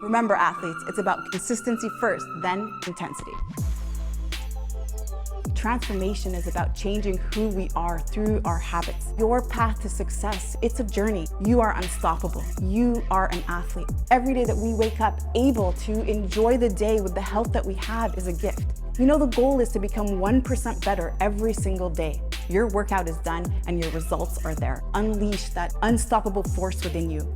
Remember, athletes, it's about consistency first, then intensity. Transformation is about changing who we are through our habits. Your path to success, it's a journey. You are unstoppable. You are an athlete. Every day that we wake up able to enjoy the day with the health that we have is a gift. You know, the goal is to become 1% better every single day. Your workout is done and your results are there. Unleash that unstoppable force within you.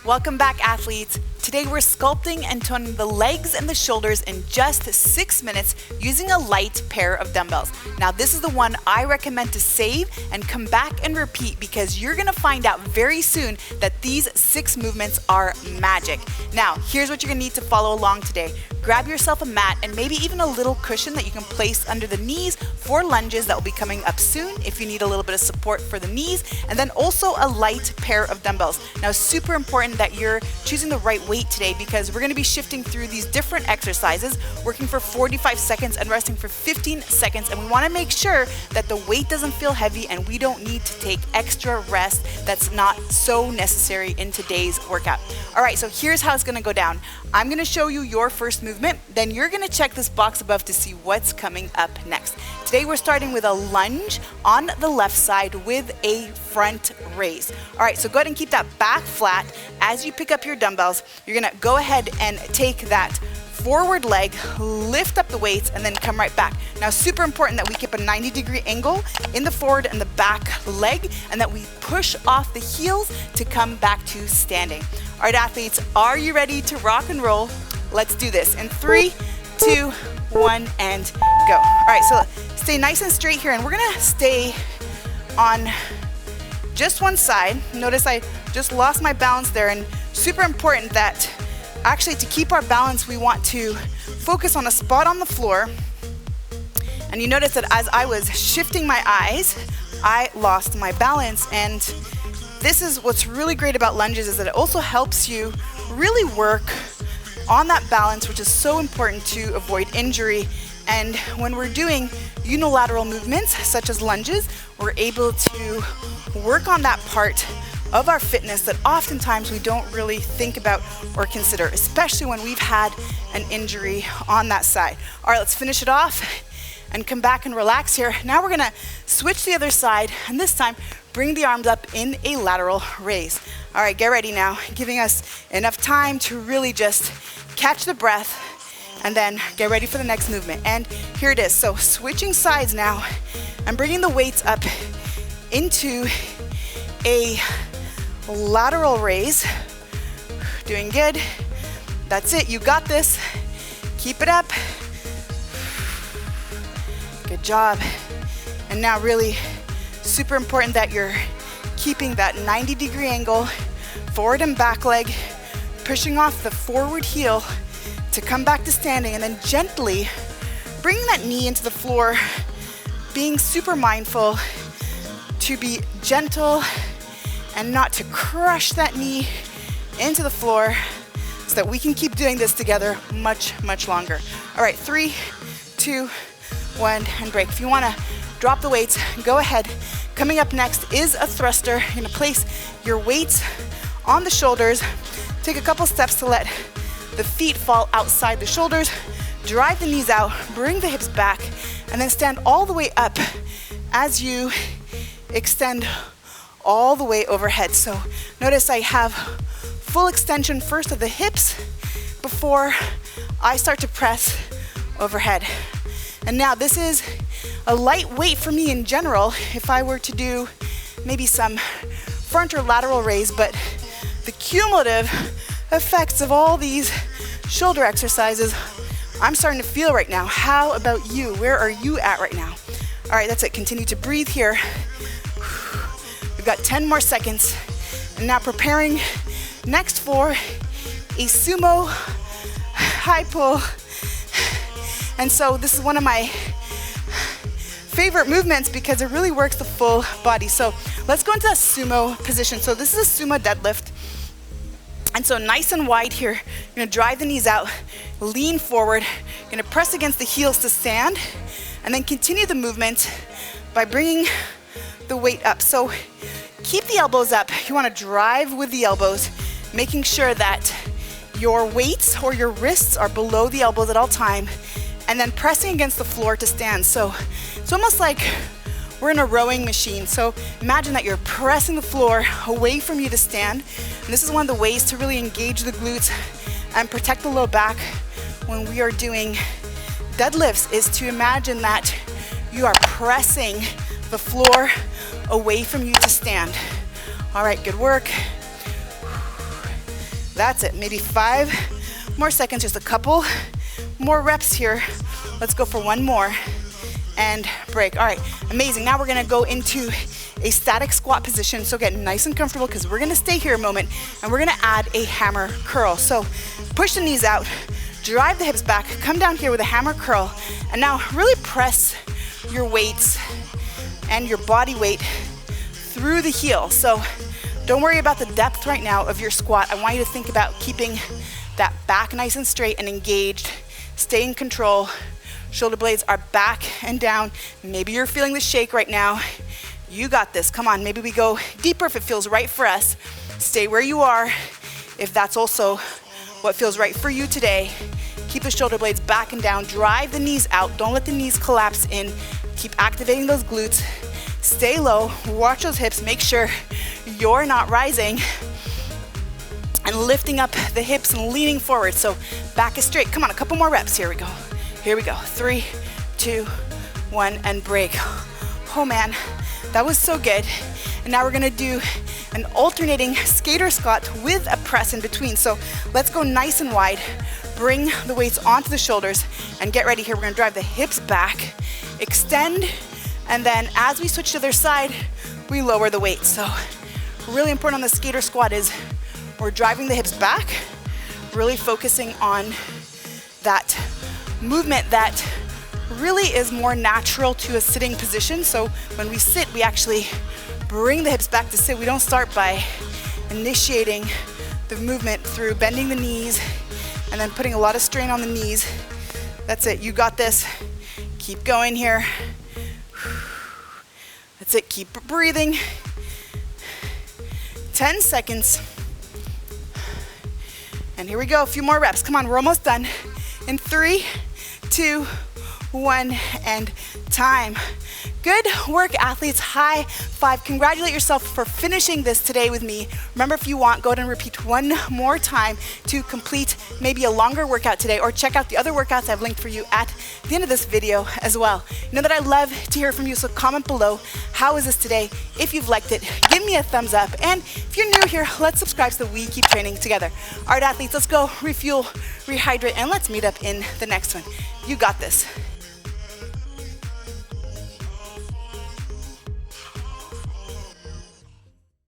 Welcome back, athletes. Today we're sculpting and toning the legs and the shoulders in just 6 minutes using a light pair of dumbbells. Now this is the one I recommend to save and come back and repeat because you're gonna find out very soon that these 6 movements are magic. Now here's what you're gonna need to follow along today. Grab yourself a mat and maybe even a little cushion that you can place under the knees for lunges that will be coming up soon if you need a little bit of support for the knees, and then also a light pair of dumbbells. Now super important that you're choosing the right weight today because we're going to be shifting through these different exercises, working for 45 seconds and resting for 15 seconds, and we want to make sure that the weight doesn't feel heavy and we don't need to take extra rest that's not so necessary in today's workout. All right, so here's how it's going to go down. I'm going to show you your first movement, then you're going to check this box above to see what's coming up next. Today we're starting with a lunge on the left side with a front raise. All right, so go ahead and keep that back flat. As you pick up your dumbbells, you're gonna go ahead and take that forward leg, lift up the weights, and then come right back. Now, super important that we keep a 90-degree angle in the forward and the back leg, and that we push off the heels to come back to standing. All right, athletes, are you ready to rock and roll? Let's do this in 3, 2, 1, and go. All right, so stay nice and straight here, and we're gonna stay on just one side. Notice I just lost my balance there, and super important that actually to keep our balance, we want to focus on a spot on the floor. And you notice that as I was shifting my eyes, I lost my balance. And this is what's really great about lunges, is that it also helps you really work on that balance, which is so important to avoid injury. And when we're doing unilateral movements, such as lunges, we're able to work on that part of our fitness that oftentimes we don't really think about or consider, especially when we've had an injury on that side. All right, let's finish it off and come back and relax here. Now we're gonna switch the other side, and this time bring the arms up in a lateral raise. All right, get ready now, giving us enough time to really just catch the breath and then get ready for the next movement. And here it is. So switching sides now and bringing the weights up into a lateral raise. Doing good. That's it. You got this. Keep it up. Good job. And now really super important that you're keeping that 90-degree angle, forward and back leg, pushing off the forward heel to come back to standing, and then gently bringing that knee into the floor, being super mindful to be gentle and not to crush that knee into the floor, so that we can keep doing this together much, much longer. All right, 3, 2, 1, and break. If you wanna drop the weights, go ahead. Coming up next is a thruster. You're gonna place your weights on the shoulders, take a couple steps to let the feet fall outside the shoulders, drive the knees out, bring the hips back, and then stand all the way up as you extend all the way overhead. So notice I have full extension first of the hips before I start to press overhead. And now this is a light weight for me in general if I were to do maybe some front or lateral raise, but the cumulative effects of all these shoulder exercises I'm starting to feel right now. How about you? Where are you at right now? All right, that's it. Continue to breathe here. We've got 10 more seconds. And now preparing next for a sumo high pull. And so this is one of my favorite movements because it really works the full body. So let's go into that sumo position. So this is a sumo deadlift. And so nice and wide here. You're gonna drive the knees out, lean forward. You're gonna press against the heels to stand, and then continue the movement by bringing the weight up. So keep the elbows up. You wanna drive with the elbows, making sure that your weights or your wrists are below the elbows at all time, and then pressing against the floor to stand. So it's almost like we're in a rowing machine. So imagine that you're pressing the floor away from you to stand. And this is one of the ways to really engage the glutes and protect the low back when we are doing deadlifts, is to imagine that you are pressing the floor away from you to stand. All right, good work. That's it, maybe 5 more seconds, just a couple more reps here. Let's go for one more and break. All right, amazing. Now we're gonna go into a static squat position. So get nice and comfortable, because we're gonna stay here a moment and we're gonna add a hammer curl. So push the knees out, drive the hips back, come down here with a hammer curl, and now really press your weights and your body weight through the heel. So don't worry about the depth right now of your squat. I want you to think about keeping that back nice and straight and engaged. Stay in control. Shoulder blades are back and down. Maybe you're feeling the shake right now. You got this. Come on, maybe we go deeper if it feels right for us. Stay where you are if that's also what feels right for you today. Keep the shoulder blades back and down. Drive the knees out. Don't let the knees collapse in. Keep activating those glutes. Stay low. Watch those hips. Make sure you're not rising and lifting up the hips and leaning forward. So back is straight. Come on, a couple more reps. Here we go. Here we go. 3, 2, 1, and break. Oh man, that was so good. And now we're gonna do an alternating skater squat with a press in between. So let's go nice and wide. Bring the weights onto the shoulders and get ready here. We're gonna drive the hips back, extend, and then as we switch to the other side, we lower the weight. So really important on the skater squat is we're driving the hips back, really focusing on that movement that really is more natural to a sitting position. So when we sit, we actually bring the hips back to sit. We don't start by initiating the movement through bending the knees and then putting a lot of strain on the knees. That's it, you got this. Keep going here. That's it, keep breathing. 10 seconds. And here we go, a few more reps. Come on, we're almost done. In 3, 2, 1, and time. Good work, athletes. High five. Congratulate yourself for finishing this today with me. Remember, if you want, go ahead and repeat one more time to complete maybe a longer workout today, or check out the other workouts I've linked for you at the end of this video as well. You know that I love to hear from you, so comment below, how is this today? If you've liked it, give me a thumbs up. And if you're new here, let's subscribe so that we keep training together. All right, athletes, let's go refuel, rehydrate, and let's meet up in the next one. You got this.